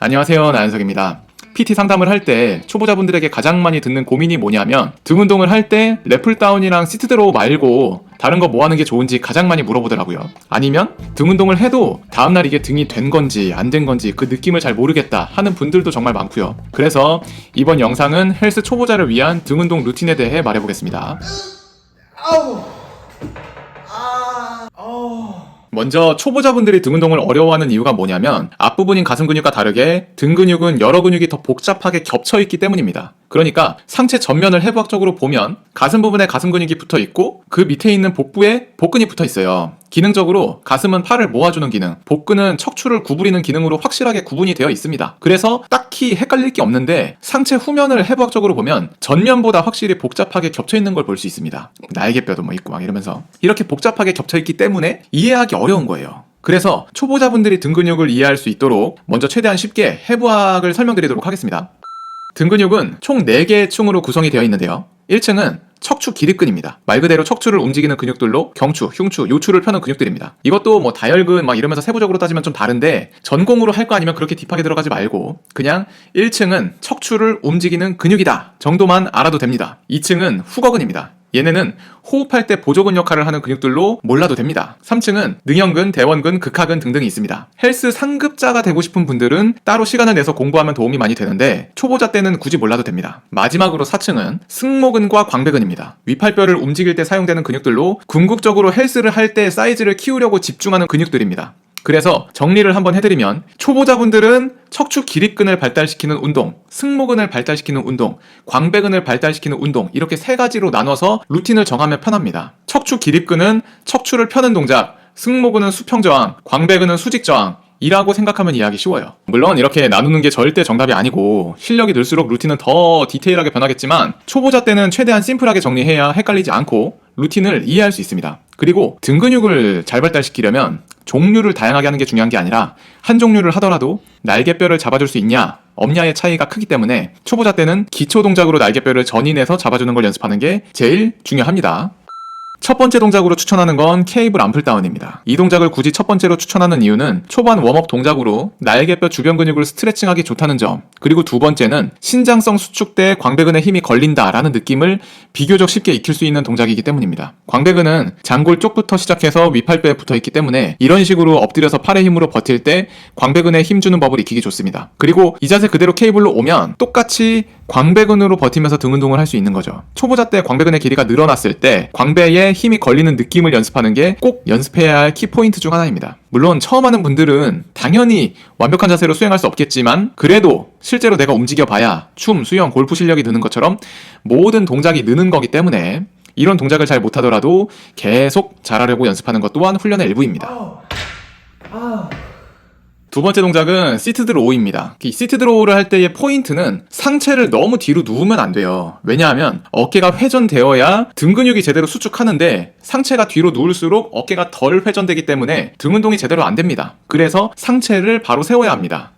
안녕하세요, 나연석입니다. PT 상담을 할 때 초보자분들에게 가장 많이 듣는 고민이 뭐냐면 등 운동을 할 때 랩풀다운이랑 시트드로우 말고 다른 거 뭐 하는 게 좋은지 가장 많이 물어보더라고요. 아니면 등 운동을 해도 다음날 이게 등이 된 건지 안 된 건지 그 느낌을 잘 모르겠다 하는 분들도 정말 많고요. 그래서 이번 영상은 헬스 초보자를 위한 등 운동 루틴에 대해 말해보겠습니다. 먼저 초보자분들이 등 운동을 어려워하는 이유가 뭐냐면 앞부분인 가슴 근육과 다르게 등 근육은 여러 근육이 더 복잡하게 겹쳐있기 때문입니다. 그러니까 상체 전면을 해부학적으로 보면 가슴 부분에 가슴 근육이 붙어있고 그 밑에 있는 복부에 복근이 붙어있어요. 기능적으로 가슴은 팔을 모아주는 기능, 복근은 척추를 구부리는 기능으로 확실하게 구분이 되어 있습니다. 그래서 딱히 헷갈릴 게 없는데 상체 후면을 해부학적으로 보면 전면보다 확실히 복잡하게 겹쳐있는 걸 볼 수 있습니다. 날개뼈도 뭐 있고 막 이러면서 이렇게 복잡하게 겹쳐있기 때문에 이해하기 어려운 거예요. 그래서 초보자분들이 등 근육을 이해할 수 있도록 먼저 최대한 쉽게 해부학을 설명드리도록 하겠습니다. 등 근육은 총 4개의 층으로 구성이 되어 있는데요. 1층은 척추 기립근입니다. 말 그대로 척추를 움직이는 근육들로 경추, 흉추, 요추를 펴는 근육들입니다. 이것도 뭐 다혈근 막 이러면서 세부적으로 따지면 좀 다른데 전공으로 할 거 아니면 그렇게 딥하게 들어가지 말고 그냥 1층은 척추를 움직이는 근육이다 정도만 알아도 됩니다. 2층은 후거근입니다. 얘네는 호흡할 때 보조근 역할을 하는 근육들로 몰라도 됩니다. 3층은 능형근, 대원근, 극하근 등등이 있습니다. 헬스 상급자가 되고 싶은 분들은 따로 시간을 내서 공부하면 도움이 많이 되는데 초보자 때는 굳이 몰라도 됩니다. 마지막으로 4층은 승모근과 광배근입니다. 위팔뼈를 움직일 때 사용되는 근육들로 궁극적으로 헬스를 할 때 사이즈를 키우려고 집중하는 근육들입니다. 그래서 정리를 한번 해드리면 초보자분들은 척추 기립근을 발달시키는 운동, 승모근을 발달시키는 운동, 광배근을 발달시키는 운동 이렇게 3가지로 나눠서 루틴을 정하면 편합니다. 척추 기립근은 척추를 펴는 동작, 승모근은 수평 저항, 광배근은 수직 저항 이라고 생각하면 이해하기 쉬워요. 물론 이렇게 나누는 게 절대 정답이 아니고 실력이 늘수록 루틴은 더 디테일하게 변하겠지만 초보자 때는 최대한 심플하게 정리해야 헷갈리지 않고 루틴을 이해할 수 있습니다. 그리고 등 근육을 잘 발달시키려면 종류를 다양하게 하는 게 중요한 게 아니라 한 종류를 하더라도 날개뼈를 잡아줄 수 있냐 없냐의 차이가 크기 때문에 초보자 때는 기초 동작으로 날개뼈를 전인해서 잡아주는 걸 연습하는 게 제일 중요합니다. 첫 번째 동작으로 추천하는 건 케이블 앰플다운입니다. 이 동작을 굳이 첫 번째로 추천하는 이유는 초반 웜업 동작으로 날개뼈 주변 근육을 스트레칭하기 좋다는 점, 그리고 두 번째는 신장성 수축 때 광배근에 힘이 걸린다라는 느낌을 비교적 쉽게 익힐 수 있는 동작이기 때문입니다. 광배근은 장골 쪽부터 시작해서 위팔뼈에 붙어있기 때문에 이런 식으로 엎드려서 팔의 힘으로 버틸 때 광배근에 힘주는 법을 익히기 좋습니다. 그리고 이 자세 그대로 케이블로 오면 똑같이 광배근으로 버티면서 등 운동을 할 수 있는 거죠. 초보자 때 광배근의 길이가 늘어났을 때 광배에 힘이 걸리는 느낌을 연습하는 게 꼭 연습해야 할 키포인트 중 하나입니다. 물론 처음 하는 분들은 당연히 완벽한 자세로 수행할 수 없겠지만 그래도 실제로 내가 움직여봐야 춤, 수영, 골프 실력이 느는 것처럼 모든 동작이 느는 거기 때문에 이런 동작을 잘 못하더라도 계속 잘하려고 연습하는 것 또한 훈련의 일부입니다. 두 번째 동작은 시트드로우입니다. 이 시트드로우를 할 때의 포인트는 상체를 너무 뒤로 누우면 안 돼요. 왜냐하면 어깨가 회전되어야 등 근육이 제대로 수축하는데 상체가 뒤로 누울수록 어깨가 덜 회전되기 때문에 등 운동이 제대로 안 됩니다. 그래서 상체를 바로 세워야 합니다.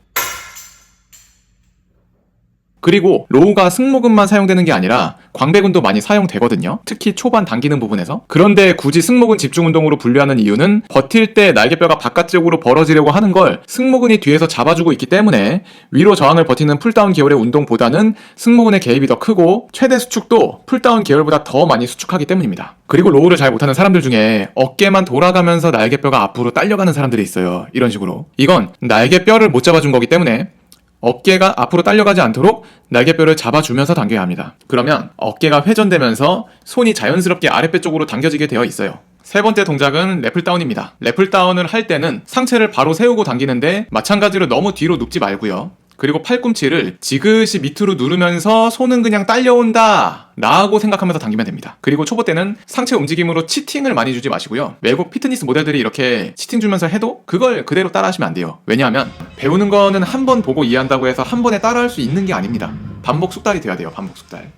그리고 로우가 승모근만 사용되는 게 아니라 광배근도 많이 사용되거든요. 특히 초반 당기는 부분에서. 그런데 굳이 승모근 집중 운동으로 분류하는 이유는 버틸 때 날개뼈가 바깥쪽으로 벌어지려고 하는 걸 승모근이 뒤에서 잡아주고 있기 때문에 위로 저항을 버티는 풀다운 계열의 운동보다는 승모근의 개입이 더 크고 최대 수축도 풀다운 계열보다 더 많이 수축하기 때문입니다. 그리고 로우를 잘 못하는 사람들 중에 어깨만 돌아가면서 날개뼈가 앞으로 딸려가는 사람들이 있어요. 이런 식으로. 이건 날개뼈를 못 잡아준 거기 때문에 어깨가 앞으로 딸려가지 않도록 날개뼈를 잡아주면서 당겨야 합니다. 그러면 어깨가 회전되면서 손이 자연스럽게 아랫배 쪽으로 당겨지게 되어 있어요. 세 번째 동작은 랩풀다운입니다. 랩풀다운을 할 때는 상체를 바로 세우고 당기는데 마찬가지로 너무 뒤로 눕지 말고요. 그리고 팔꿈치를 지그시 밑으로 누르면서 손은 그냥 딸려온다 라고 생각하면서 당기면 됩니다. 그리고 초보 때는 상체 움직임으로 치팅을 많이 주지 마시고요. 외국 피트니스 모델들이 이렇게 치팅 주면서 해도 그걸 그대로 따라 하시면 안 돼요. 왜냐하면 배우는 거는 한 번 보고 이해한다고 해서 한 번에 따라 할 수 있는 게 아닙니다. 반복 숙달이 돼야 돼요. 반복 숙달.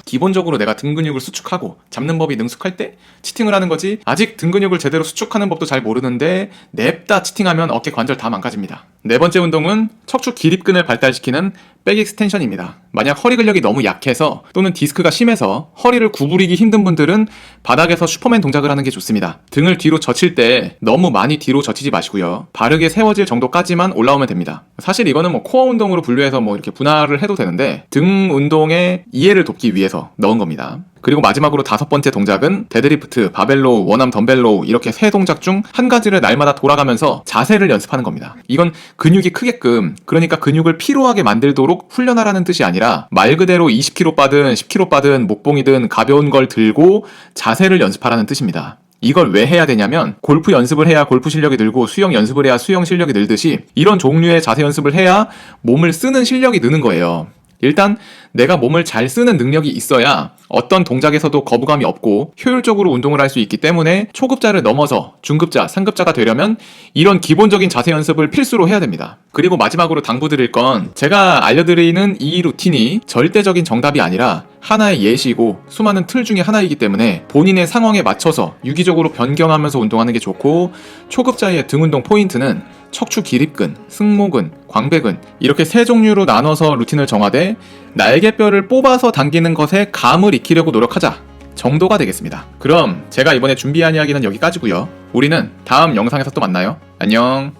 기본적으로 내가 등 근육을 수축하고 잡는 법이 능숙할 때 치팅을 하는 거지 아직 등 근육을 제대로 수축하는 법도 잘 모르는데 냅다 치팅하면 어깨 관절 다 망가집니다. 네 번째 운동은 척추 기립근을 발달시키는 백 익스텐션입니다. 만약 허리 근력이 너무 약해서 또는 디스크가 심해서 허리를 구부리기 힘든 분들은 바닥에서 슈퍼맨 동작을 하는 게 좋습니다. 등을 뒤로 젖힐 때 너무 많이 뒤로 젖히지 마시고요. 바르게 세워질 정도까지만 올라오면 됩니다. 사실 이거는 뭐 코어 운동으로 분류해서 뭐 이렇게 분할을 해도 되는데 등 운동의 이해를 돕기 위해서 넣은 겁니다. 그리고 마지막으로 5번째 동작은 데드리프트, 바벨로우, 원암 덤벨로우 이렇게 3동작 중 한 가지를 날마다 돌아가면서 자세를 연습하는 겁니다. 이건 근육이 크게끔, 그러니까 근육을 피로하게 만들도록 훈련하라는 뜻이 아니라 말 그대로 20kg 빠든 10kg 빠든 목봉이든 가벼운 걸 들고 자세를 연습하라는 뜻입니다. 이걸 왜 해야 되냐면 골프 연습을 해야 골프 실력이 늘고 수영 연습을 해야 수영 실력이 늘듯이 이런 종류의 자세 연습을 해야 몸을 쓰는 실력이 느는 거예요. 일단 내가 몸을 잘 쓰는 능력이 있어야 어떤 동작에서도 거부감이 없고 효율적으로 운동을 할 수 있기 때문에 초급자를 넘어서 중급자, 상급자가 되려면 이런 기본적인 자세 연습을 필수로 해야 됩니다. 그리고 마지막으로 당부드릴 건 제가 알려드리는 이 루틴이 절대적인 정답이 아니라 하나의 예시고 수많은 틀 중에 하나이기 때문에 본인의 상황에 맞춰서 유기적으로 변경하면서 운동하는 게 좋고, 초급자의 등 운동 포인트는 척추 기립근, 승모근, 광배근 이렇게 3종류로 나눠서 루틴을 정하되 날개뼈를 뽑아서 당기는 것에 감을 익히려고 노력하자 정도가 되겠습니다. 그럼 제가 이번에 준비한 이야기는 여기까지고요. 우리는 다음 영상에서 또 만나요. 안녕.